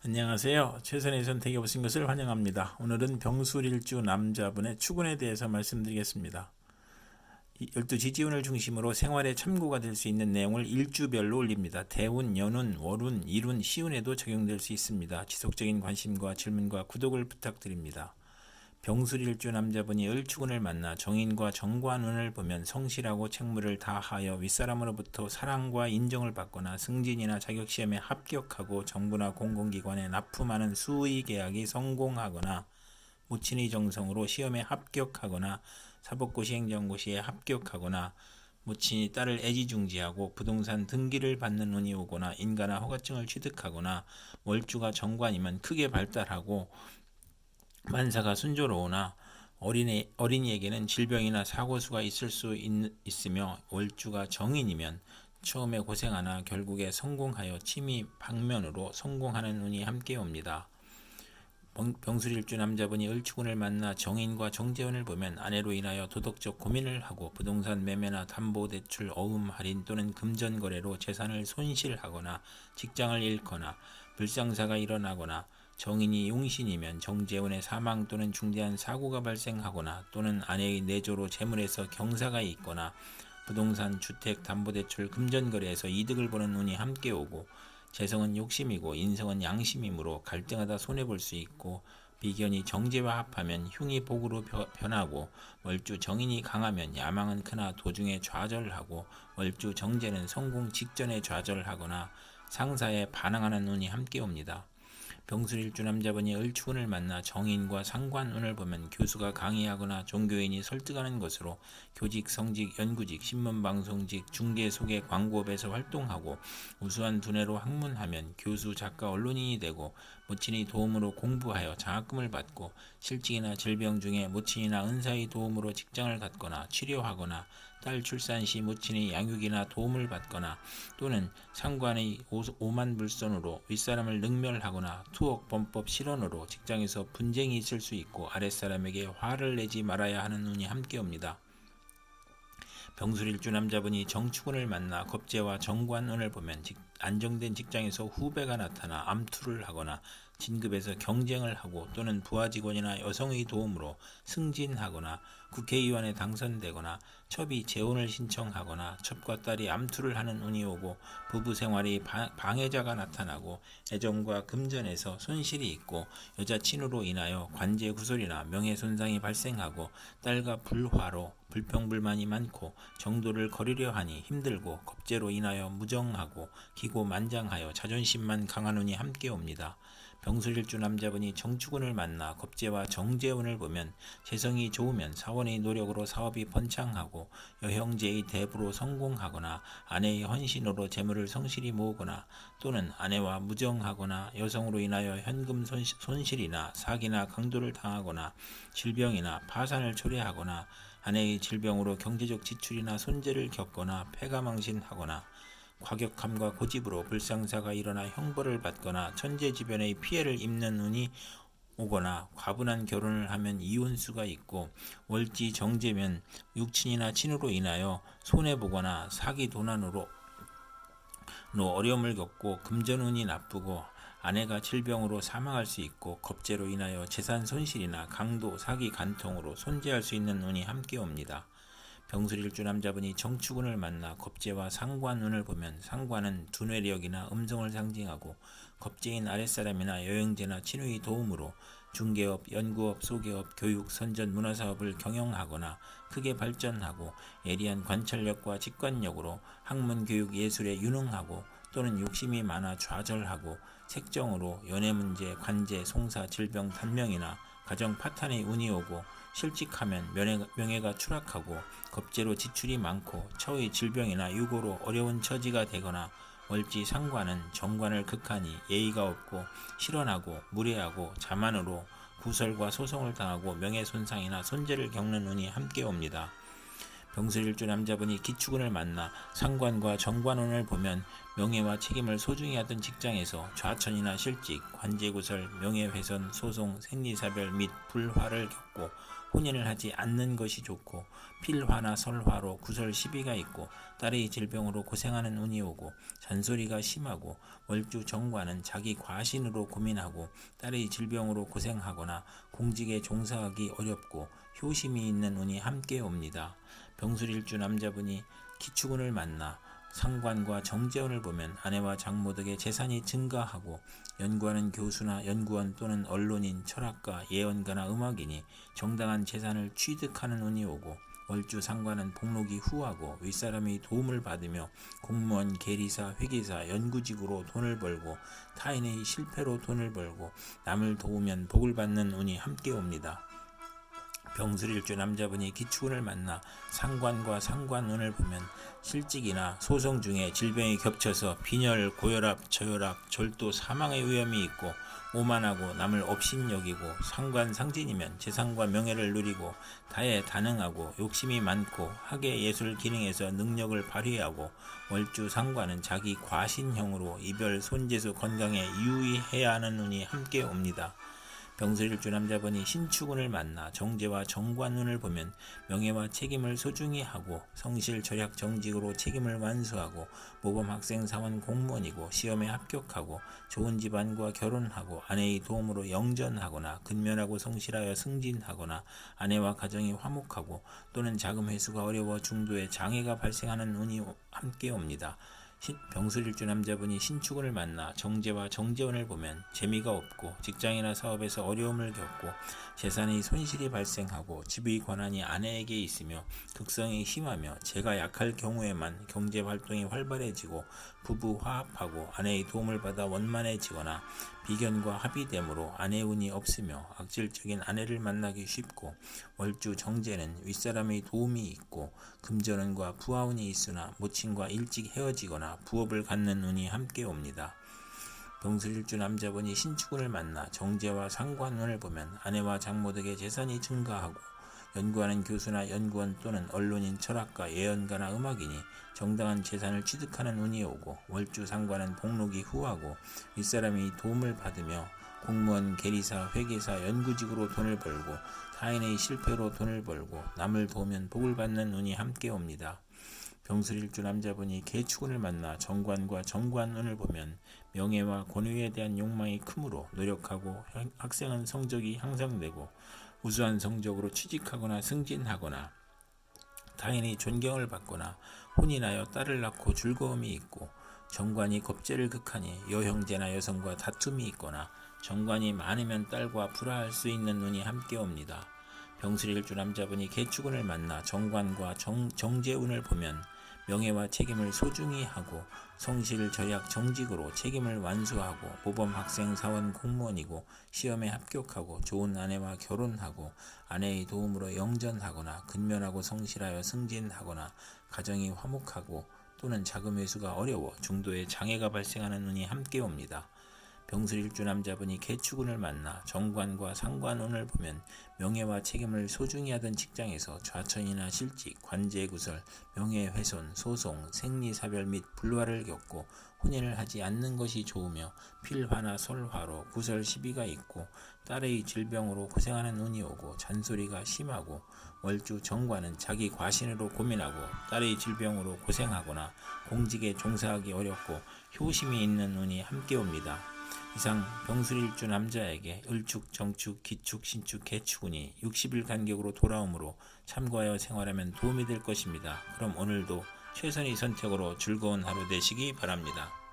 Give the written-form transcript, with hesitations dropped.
안녕하세요. 최선의 선택에 오신 것을 환영합니다. 오늘은 병술일주 남자분의 추군에 대해서 말씀드리겠습니다. 12지지운을 중심으로 생활에 참고가 될 수 있는 내용을 일주별로 올립니다. 대운, 연운, 월운, 일운, 시운에도 적용될 수 있습니다. 지속적인 관심과 질문과 구독을 부탁드립니다. 병술일주 남자분이 을추군을 만나 정인과 정관운을 보면 성실하고 책무를 다하여 윗사람으로부터 사랑과 인정을 받거나 승진이나 자격시험에 합격하고 정부나 공공기관에 납품하는 수의 계약이 성공하거나 모친의 정성으로 시험에 합격하거나 사법고시 행정고시에 합격하거나 모친이 딸을 애지중지하고 부동산 등기를 받는 운이 오거나 인가나 허가증을 취득하거나 월주가 정관이면 크게 발달하고 만사가 순조로우나 어린이에게는 질병이나 사고수가 있을 수 있으며 월주가 정인이면 처음에 고생하나 결국에 성공하여 취미 방면으로 성공하는 운이 함께 옵니다. 병술일주 남자분이 을추군을 만나 정인과 정재운을 보면 아내로 인하여 도덕적 고민을 하고 부동산 매매나 담보대출 어음 할인 또는 금전거래로 재산을 손실하거나 직장을 잃거나 불상사가 일어나거나 정인이 용신이면 정재운의 사망 또는 중대한 사고가 발생하거나 또는 아내의 내조로 재물에서 경사가 있거나 부동산, 주택, 담보대출, 금전거래에서 이득을 보는 운이 함께 오고 재성은 욕심이고 인성은 양심이므로 갈등하다 손해볼 수 있고 비견이 정제와 합하면 흉이 복으로 변하고 월주 정인이 강하면 야망은 크나 도중에 좌절하고 월주 정제는 성공 직전에 좌절하거나 상사에 반항하는 운이 함께 옵니다. 병술일주 남자분이 을추운을 만나 정인과 상관운을 보면 교수가 강의하거나 종교인이 설득하는 것으로 교직, 성직, 연구직, 신문방송직, 중개, 소개, 광고업에서 활동하고 우수한 두뇌로 학문하면 교수, 작가, 언론인이 되고 모친의 도움으로 공부하여 장학금을 받고 실직이나 질병 중에 모친이나 은사의 도움으로 직장을 갖거나 치료하거나 딸 출산 시 모친의 양육이나 도움을 받거나 또는 상관의 오만 불선으로 윗사람을 능멸하거나 투옥 범법 실언으로 직장에서 분쟁이 있을 수 있고 아랫사람에게 화를 내지 말아야 하는 운이 함께 옵니다. 병술일주 남자분이 정축운을 만나 겁재와 정관운을 보면 안정된 직장에서 후배가 나타나 암투를 하거나 진급에서 경쟁을 하고 또는 부하 직원이나 여성의 도움으로 승진하거나 국회의원에 당선되거나 첩이 재혼을 신청하거나 첩과 딸이 암투를 하는 운이 오고 부부 생활이 방해자가 나타나고 애정과 금전에서 손실이 있고 여자 친으로 인하여 관제 구설이나 명예손상이 발생하고 딸과 불화로 불평불만이 많고 정도를 거르려 하니 힘들고 겁재로 인하여 무정하고 기고만장하여 자존심만 강한 운이 함께 옵니다. 병술일주 남자분이 정축운을 만나 겁재와 정재운을 보면 재성이 좋으면 사원의 노력으로 사업이 번창하고 여형제의 대부로 성공하거나 아내의 헌신으로 재물을 성실히 모으거나 또는 아내와 무정하거나 여성으로 인하여 현금 손실이나 사기나 강도를 당하거나 질병이나 파산을 초래하거나 아내의 질병으로 경제적 지출이나 손재를 겪거나 폐가망신하거나 과격함과 고집으로 불상사가 일어나 형벌을 받거나 천재지변의 피해를 입는 운이 오거나 과분한 결혼을 하면 이혼수가 있고 월지 정제면 육친이나 친으로 인하여 손해보거나 사기 도난으로 어려움을 겪고 금전운이 나쁘고 아내가 질병으로 사망할 수 있고 겁재로 인하여 재산 손실이나 강도, 사기, 간통으로 손재할 수 있는 운이 함께 옵니다. 병술일주 남자분이 정축운을 만나 겁재와 상관운을 보면 상관은 두뇌력이나 음성을 상징하고 겁재인 아랫사람이나 여행제나 친구의 도움으로 중개업, 연구업, 소개업, 교육, 선전, 문화사업을 경영하거나 크게 발전하고 예리한 관찰력과 직관력으로 학문, 교육, 예술에 유능하고 또는 욕심이 많아 좌절하고 색정으로 연애문제, 관제, 송사, 질병, 단명이나 가정 파탄의 운이 오고 실직하면 명예가 추락하고 겁재로 지출이 많고 처의 질병이나 유고로 어려운 처지가 되거나 월지 상관은 정관을 극하니 예의가 없고 실언하고 무례하고 자만으로 구설과 소송을 당하고 명예손상이나 손재를 겪는 운이 함께 옵니다. 병술일주 남자분이 기축운을 만나 상관과 정관운을 보면 명예와 책임을 소중히 하던 직장에서 좌천이나 실직, 관제구설, 명예훼손, 소송, 생리사별 및 불화를 겪고 혼인을 하지 않는 것이 좋고 필화나 설화로 구설 시비가 있고 딸의 질병으로 고생하는 운이 오고 잔소리가 심하고 월주 정관은 자기 과신으로 고민하고 딸의 질병으로 고생하거나 공직에 종사하기 어렵고 효심이 있는 운이 함께 옵니다. 병술일주 남자분이 기축운을 만나 상관과 정재운을 보면 아내와 장모 덕에 재산이 증가하고 연구하는 교수나 연구원 또는 언론인, 철학가, 예언가나 음악인이 정당한 재산을 취득하는 운이 오고 월주 상관은 복록이 후하고 윗사람이 도움을 받으며 공무원, 계리사, 회계사, 연구직으로 돈을 벌고 타인의 실패로 돈을 벌고 남을 도우면 복을 받는 운이 함께 옵니다. 병술일주 남자분이 기축운을 만나 상관과 상관운을 보면 실직이나 소송 중에 질병이 겹쳐서 빈혈, 고혈압, 저혈압, 절도, 사망의 위험이 있고 오만하고 남을 업신여기고 상관 상진이면 재산과 명예를 누리고 다해다능하고 욕심이 많고 학예 예술 기능에서 능력을 발휘하고 월주 상관은 자기 과신형으로 이별, 손재수, 건강에 유의해야 하는 운이 함께 옵니다. 병술일주 남자분이 신축운을 만나 정제와 정관운을 보면 명예와 책임을 소중히 하고 성실, 절약, 정직으로 책임을 완수하고 모범 학생, 사원, 공무원이고 시험에 합격하고 좋은 집안과 결혼하고 아내의 도움으로 영전하거나 근면하고 성실하여 승진하거나 아내와 가정이 화목하고 또는 자금 회수가 어려워 중도에 장애가 발생하는 운이 함께 옵니다. 병술일주 남자분이 신축운을 만나 정제와 정재운을 보면 재미가 없고 직장이나 사업에서 어려움을 겪고 재산의 손실이 발생하고 집의 권한이 아내에게 있으며 극성이 심하며 재가 약할 경우에만 경제활동이 활발해지고 부부 화합하고 아내의 도움을 받아 원만해지거나 비견과 합의됨으로 아내 운이 없으며 악질적인 아내를 만나기 쉽고 월주 정제는 윗사람의 도움이 있고 금전운과 부하운이 있으나 모친과 일찍 헤어지거나 부업을 갖는 운이 함께 옵니다. 병술일주 남자분이 신축운을 만나 정제와 상관운을 보면 아내와 장모 덕에 재산이 증가하고 연구하는 교수나 연구원 또는 언론인, 철학가, 예언가나 음악인이 정당한 재산을 취득하는 운이 오고 월주 상관은 복록이 후하고 윗사람이 도움을 받으며 공무원, 계리사, 회계사, 연구직으로 돈을 벌고 타인의 실패로 돈을 벌고 남을 도우면 복을 받는 운이 함께 옵니다. 병술일주 남자분이 개축운을 만나 정관과 정관운을 보면 명예와 권위에 대한 욕망이 크므로 노력하고 학생은 성적이 향상되고 우수한 성적으로 취직하거나 승진하거나 타인의 존경을 받거나 혼인하여 딸을 낳고 즐거움이 있고 정관이 겁재를 극하니 여형제나 여성과 다툼이 있거나 정관이 많으면 딸과 불화할 수 있는 운이 함께 옵니다. 병술일주 남자분이 개축운을 만나 정관과 정재운을 보면 명예와 책임을 소중히 하고 성실, 절약, 정직으로 책임을 완수하고 모범 학생, 사원, 공무원이고 시험에 합격하고 좋은 아내와 결혼하고 아내의 도움으로 영전하거나 근면하고 성실하여 승진하거나 가정이 화목하고 또는 자금 회수가 어려워 중도에 장애가 발생하는 운이 함께 옵니다. 병술일주 남자분이 개축운을 만나 정관과 상관운을 보면 명예와 책임을 소중히 하던 직장에서 좌천이나 실직, 관제구설, 명예훼손, 소송, 생리사별 및 불화를 겪고 혼인을 하지 않는 것이 좋으며 필화나 설화로 구설 시비가 있고 딸의 질병으로 고생하는 운이 오고 잔소리가 심하고 월주 정관은 자기 과신으로 고민하고 딸의 질병으로 고생하거나 공직에 종사하기 어렵고 효심이 있는 운이 함께 옵니다. 이상 병술일주 남자에게 을축, 정축, 기축, 신축, 개축운이 60일 간격으로 돌아오므로 참고하여 생활하면 도움이 될 것입니다. 그럼 오늘도 최선의 선택으로 즐거운 하루 되시기 바랍니다.